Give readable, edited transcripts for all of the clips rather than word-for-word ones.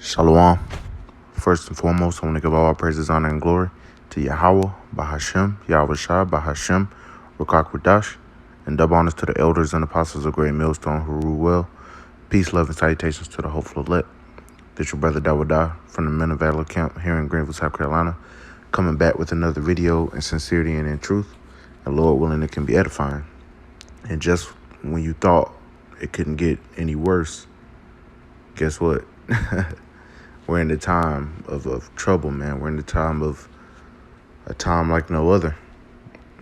Shalom. First and foremost, I want to give all our praises, honor, and glory to Yahweh, Bahashem, Yahweh Shah, Bahashem, Rakak Radash, and double honors to the elders and apostles of Great Millstone who rule well. Peace, love, and salutations to the hopeful elect. This your brother Dawadah from the Men of Valor Camp here in Greenville, South Carolina, coming back with another video in sincerity and in truth, and Lord willing, it can be edifying. And just when you thought it couldn't get any worse, guess what? We're in the time of trouble, man. We're in the time of a time like no other.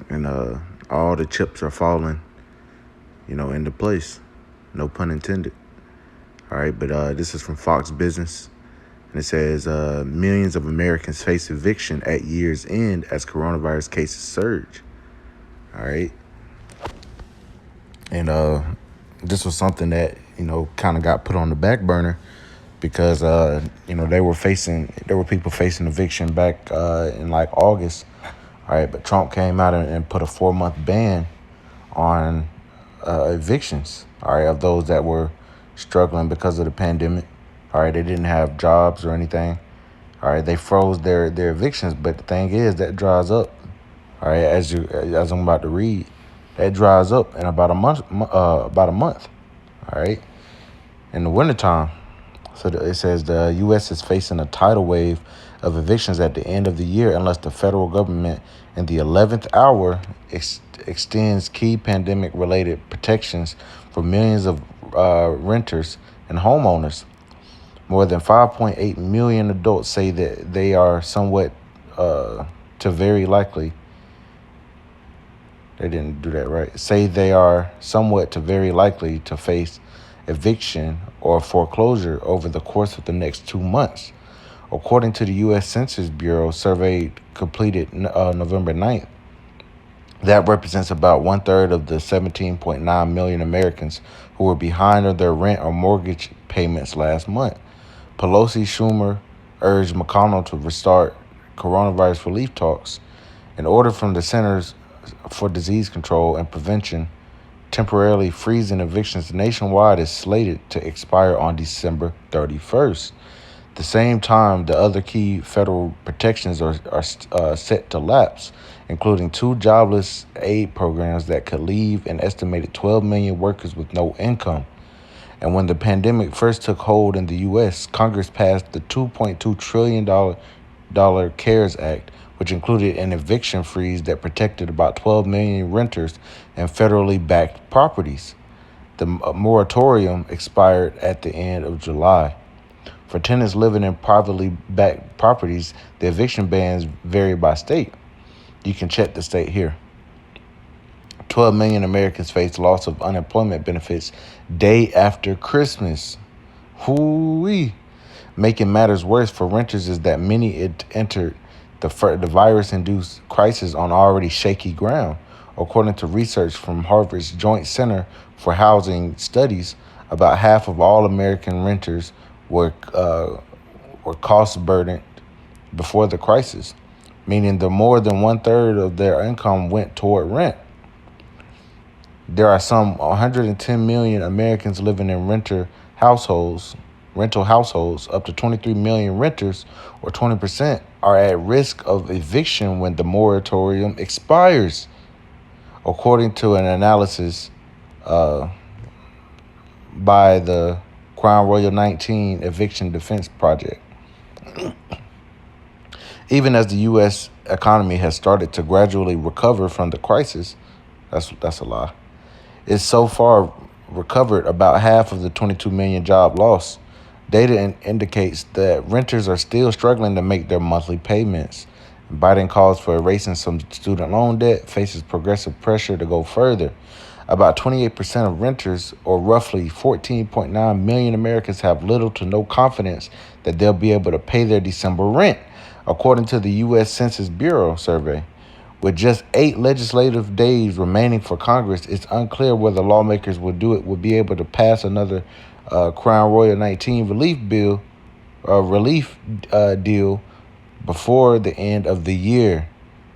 And all the chips are falling, into place. No pun intended. All right, but this is from Fox Business. And it says, millions of Americans face eviction at year's end as coronavirus cases surge. All right. And this was something that, kind of got put on the back burner because, there were people facing eviction back in like August. All right. But Trump came out and put a 4-month ban on evictions. All right. Of those that were struggling because of the pandemic. All right. They didn't have jobs or anything. All right. They froze their evictions. But the thing is that dries up. All right. As I'm about to read, that dries up in about a month. All right. In the wintertime. So it says the U.S. is facing a tidal wave of evictions at the end of the year unless the federal government in the 11th hour extends key pandemic-related protections for millions of renters and homeowners. More than 5.8 million adults say that they are somewhat to very likely. They didn't do that right. Say they are somewhat to very likely to face eviction or foreclosure over the course of the next 2 months. According to the U.S. Census Bureau survey completed November 9th, that represents about 1/3 of the 17.9 million Americans who were behind on their rent or mortgage payments last month. Pelosi Schumer urged McConnell to restart coronavirus relief talks. An order from the Centers for Disease Control and Prevention temporarily freezing evictions nationwide is slated to expire on December 31st. At the same time, the other key federal protections are set to lapse, including 2 jobless aid programs that could leave an estimated 12 million workers with no income. And when the pandemic first took hold in the U.S., Congress passed the $2.2 trillion CARES Act, which included an eviction freeze that protected about 12 million renters and federally backed properties. The moratorium expired at the end of July. For tenants living in privately backed properties, the eviction bans vary by state. You can check the state here. 12 million Americans face loss of unemployment benefits day after Christmas. Hoo-wee. Making matters worse for renters is that many entered the virus-induced crisis on already shaky ground. According to research from Harvard's Joint Center for Housing Studies, about half of all American renters were cost-burdened before the crisis, meaning that more than 1/3 of their income went toward rent. There are some 110 million Americans living in rental households. Up to 23 million renters, or 20%, are at risk of eviction when the moratorium expires, according to an analysis by the Crown Royal 19 Eviction Defense Project. Even as the U.S. economy has started to gradually recover from the crisis, that's a lie. It's so far recovered about half of the 22 million job loss. Data indicates that renters are still struggling to make their monthly payments. Biden calls for erasing some student loan debt, faces progressive pressure to go further. About 28% of renters, or roughly 14.9 million Americans, have little to no confidence that they'll be able to pay their December rent, according to the U.S. Census Bureau survey. With just 8 legislative days remaining for Congress, it's unclear whether lawmakers will be able to pass another Crown Royal 19 relief deal before the end of the year.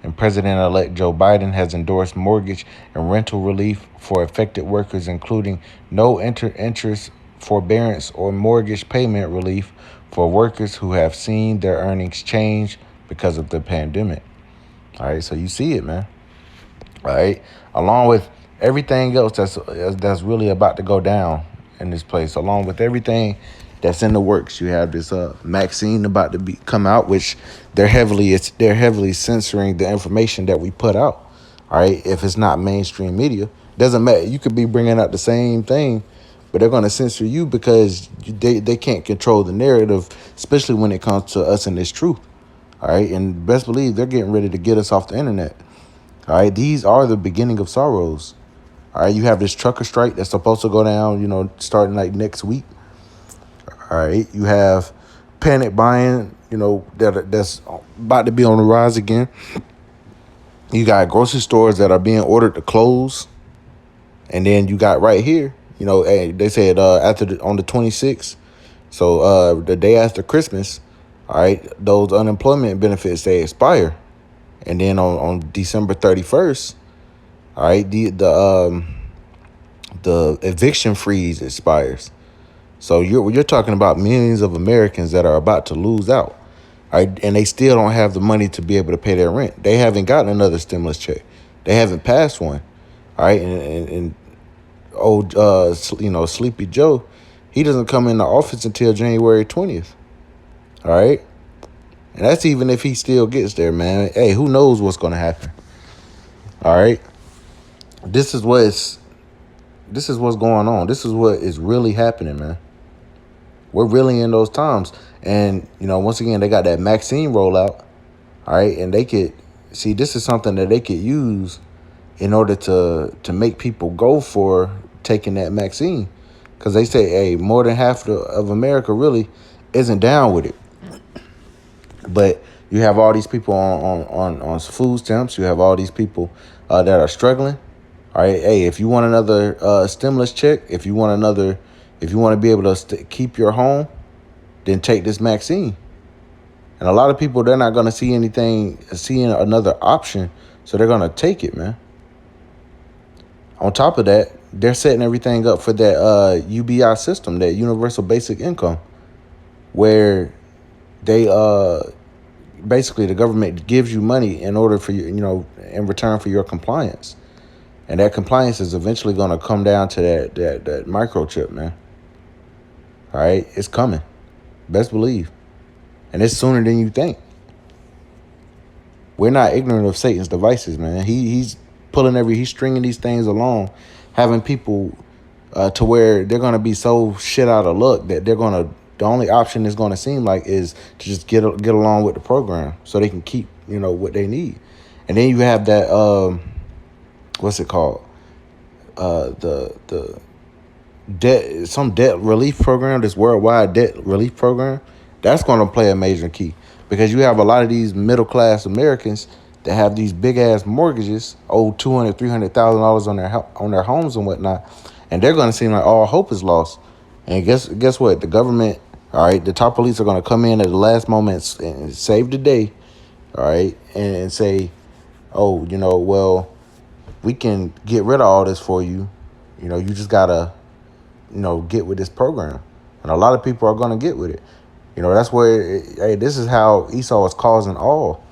And President-elect Joe Biden has endorsed mortgage and rental relief for affected workers, including no interest forbearance or mortgage payment relief for workers who have seen their earnings change because of the pandemic. All right, so you see it, man. All right, along with everything else that's really about to go down in this place, along with everything that's in the works. You have this vaccine about to come out, which they're heavily censoring the information that we put out. All right, if it's not mainstream media, doesn't matter. You could be bringing out the same thing, but they're going to censor you because they can't control the narrative, especially when it comes to us and this truth. All right, and best believe they're getting ready to get us off the internet. All right, these are the beginning of sorrows. All right, you have this trucker strike that's supposed to go down, starting like next week. All right, you have panic buying, that's about to be on the rise again. You got grocery stores that are being ordered to close. And then you got right here, they said on the 26th, so the day after Christmas, all right, those unemployment benefits, they expire. And then on December 31st, all right, the eviction freeze expires. So you're talking about millions of Americans that are about to lose out. All right, and they still don't have the money to be able to pay their rent. They haven't gotten another stimulus check. They haven't passed one. All right, and old Sleepy Joe, he doesn't come in the office until January 20th. All right, and that's even if he still gets there, man. Hey, who knows what's going to happen? All right, this is what's going on. This is what is really happening, man. We're really in those times. And, once again, they got that vaccine rollout. All right. And they could see, this is something that they could use in order to make people go for taking that vaccine. Because they say, hey, more than half of America really isn't down with it. But you have all these people on food stamps. You have all these people that are struggling. All right. Hey, if you want another stimulus check, if you want to be able to keep your home, then take this vaccine. And a lot of people, they're not going to seeing another option, so they're going to take it, man. On top of that, they're setting everything up for that UBI system, that universal basic income, where they basically the government gives you money in order for you, in return for your compliance. And that compliance is eventually going to come down to that microchip, man. All right, it's coming. Best believe. And it's sooner than you think. We're not ignorant of Satan's devices, man. He's stringing these things along, having people to where they're going to be so shit out of luck that the only option is going to seem like is to just get along with the program so they can keep, what they need. And then you have that, what's it called? The debt relief program, this worldwide debt relief program, that's going to play a major key, because you have a lot of these middle class Americans that have these big ass mortgages, owe $200,000-$300,000 on their homes and whatnot, and they're going to seem like all hope is lost. And guess what? The government, all right, the top police are going to come in at the last moment and save the day, all right, and say, oh, well, we can get rid of all this for you. You just gotta get with this program. And a lot of people are going to get with it. That's where, this is how Esau is causing all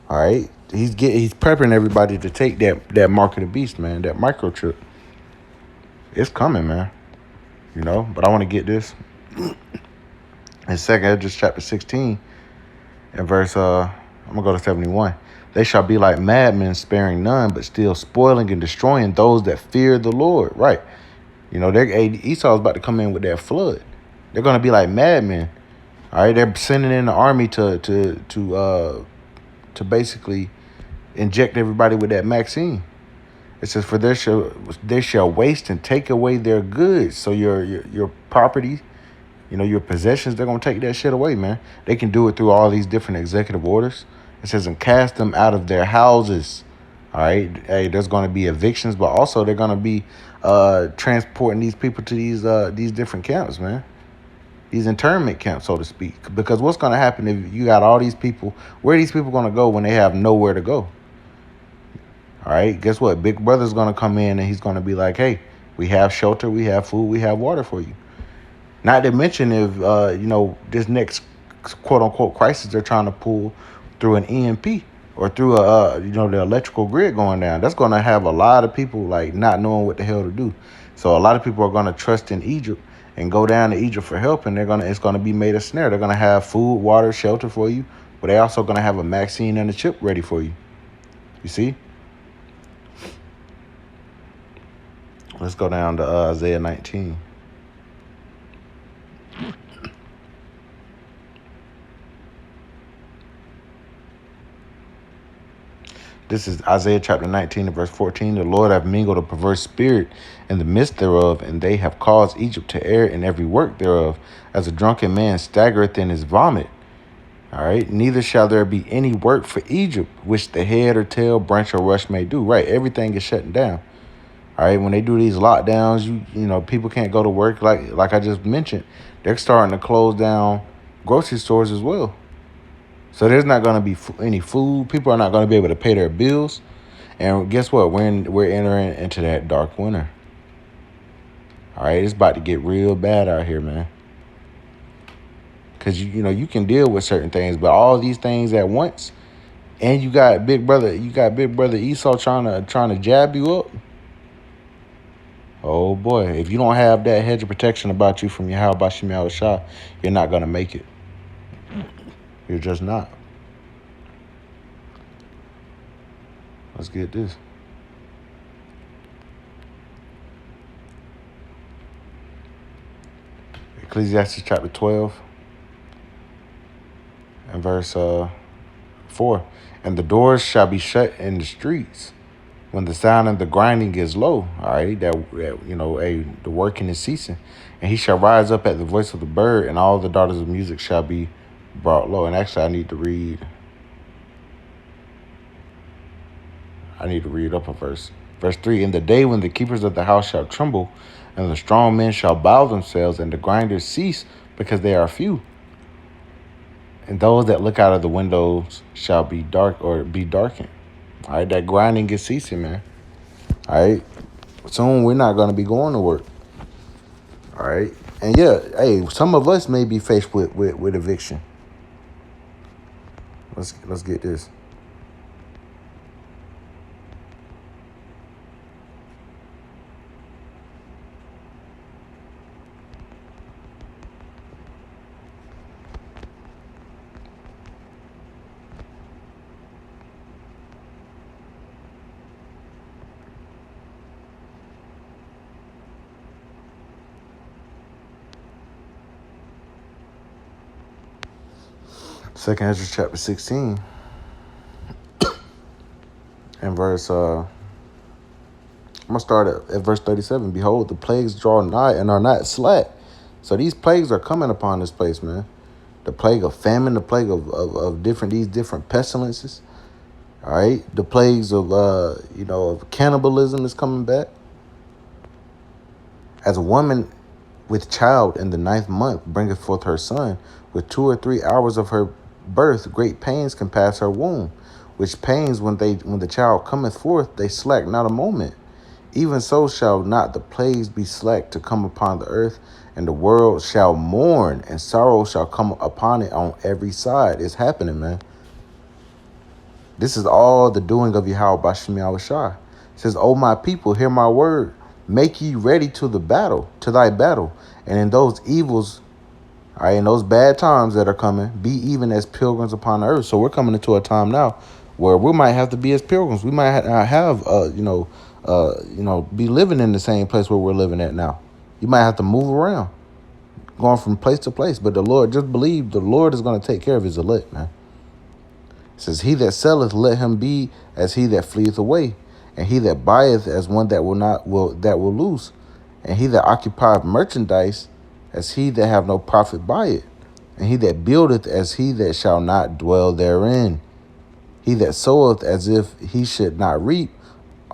right. He's prepping everybody to take that mark of the beast, man, that microchip. It's coming, man. But I want to get this. In 2nd Esdras chapter 16 and verse, I'm going to go to 71. They shall be like madmen, sparing none, but still spoiling and destroying those that fear the Lord. Right. Esau's about to come in with that flood. They're going to be like madmen. All right. They're sending in the army to basically inject everybody with that vaccine. It says, for they shall waste and take away their goods. So your property, your possessions, they're going to take that shit away, man. They can do it through all these different executive orders. It says, and cast them out of their houses. All right. Hey, there's going to be evictions, but also they're going to be transporting these people to these different camps, man. These internment camps, so to speak. Because what's going to happen if you got all these people? Where are these people going to go when they have nowhere to go? All right. Guess what? Big Brother's going to come in and he's going to be like, hey, we have shelter, we have food, we have water for you. Not to mention if this next quote unquote crisis they're trying to pull through an EMP or through the electrical grid going down. That's going to have a lot of people like not knowing what the hell to do. So a lot of people are going to trust in Egypt and go down to Egypt for help, and it's gonna be made a snare. They're gonna have food, water, shelter for you, but they also gonna have a vaccine and a chip ready for you. You see? Let's go down to Isaiah 19. This is Isaiah chapter 19 and verse 14. The Lord hath mingled a perverse spirit in the midst thereof, and they have caused Egypt to err in every work thereof, as a drunken man staggereth in his vomit. All right. Neither shall there be any work for Egypt, which the head or tail, branch or rush may do. Right. Everything is shutting down. All right. When they do these lockdowns, people can't go to work. Like I just mentioned, they're starting to close down grocery stores as well. So there's not going to be any food. People are not going to be able to pay their bills. And guess what? We're entering into that dark winter. All right. It's about to get real bad out here, man. Because, you can deal with certain things, but all these things at once, and you got big brother Esau trying to jab you up. Oh boy, if you don't have that hedge of protection about you from Yahweh Bashim Yahushua, you're not going to make it. You're just not. Let's get this. Ecclesiastes chapter 12 and verse 4. And the doors shall be shut in the streets when the sound of the grinding is low. All right, the working is ceasing. And he shall rise up at the voice of the bird, and all the daughters of music shall be brought low. And actually, I need to read up a verse. Verse 3, in the day when the keepers of the house shall tremble, and the strong men shall bow themselves, and the grinders cease, because they are few. And those that look out of the windows shall be dark or be darkened. All right, that grinding is ceasing, man. All right, soon we're not going to be going to work. All right, and yeah, hey, some of us may be faced with eviction. Let's get this. Second Ezra chapter 16 and verse I'm gonna start at verse 37. Behold, the plagues draw nigh and are not slack. So these plagues are coming upon this place, man. The plague of famine, the plague of different pestilences. All right, the plagues of of cannibalism is coming back. As a woman with child in the 9th month bringeth forth her son, with 2 or 3 hours of her birth, great pains compass her womb, which pains when the child cometh forth, they slack not a moment. Even so shall not the plagues be slack to come upon the earth, and the world shall mourn, and sorrow shall come upon it on every side. It's happening, man. This is all the doing of Yahweh Bashim Yahushua. It says, O my people, hear my word. Make ye ready to thy battle. And in those evils, all right, in those bad times that are coming, be even as pilgrims upon the earth. So we're coming into a time now where we might have to be as pilgrims. We might have be living in the same place where we're living at now. You might have to move around, going from place to place. But the Lord, just believe the Lord is going to take care of his elect, man. It says, he that selleth, let him be as he that fleeth away, and he that buyeth as one that will lose, and he that occupieth merchandise as he that have no profit by it, and he that buildeth as he that shall not dwell therein. He that soweth as if he should not reap,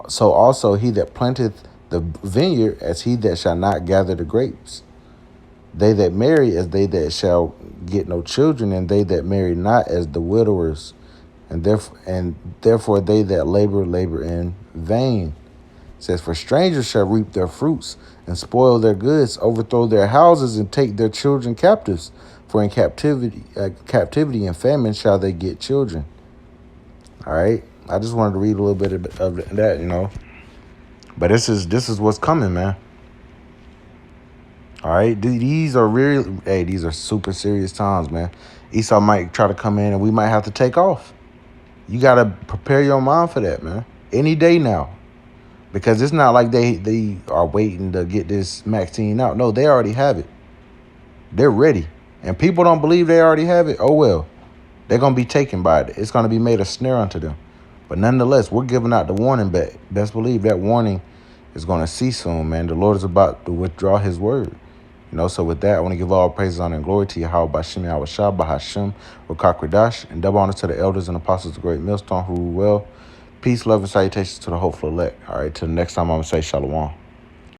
so also he that planteth the vineyard as he that shall not gather the grapes. They that marry as they that shall get no children, and they that marry not as the widowers, and therefore they that labor in vain. It says, for strangers shall reap their fruits and spoil their goods, overthrow their houses and take their children captives. For in captivity and famine shall they get children. All right. I just wanted to read a little bit of that, you know. But this is what's coming, man. All right. These are super serious times, man. Esau might try to come in and we might have to take off. You got to prepare your mind for that, man. Any day now. Because it's not like they are waiting to get this vaccine out. No, they already have it. They're ready. And people don't believe they already have it. Oh, well. They're going to be taken by it. It's going to be made a snare unto them. But nonetheless, we're giving out the warning back. Best believe that warning is going to cease soon, man. The Lord is about to withdraw his word. You know, so with that, I want to give all praises, honor, and glory to Yahweh Bashim Yahweh Shah Bahashim Rakakradash, and double honor to the elders and apostles of the great millstone who rule well. Peace, love, and salutations to the hopeful elect. All right, till the next time, I'm going to say Shalom.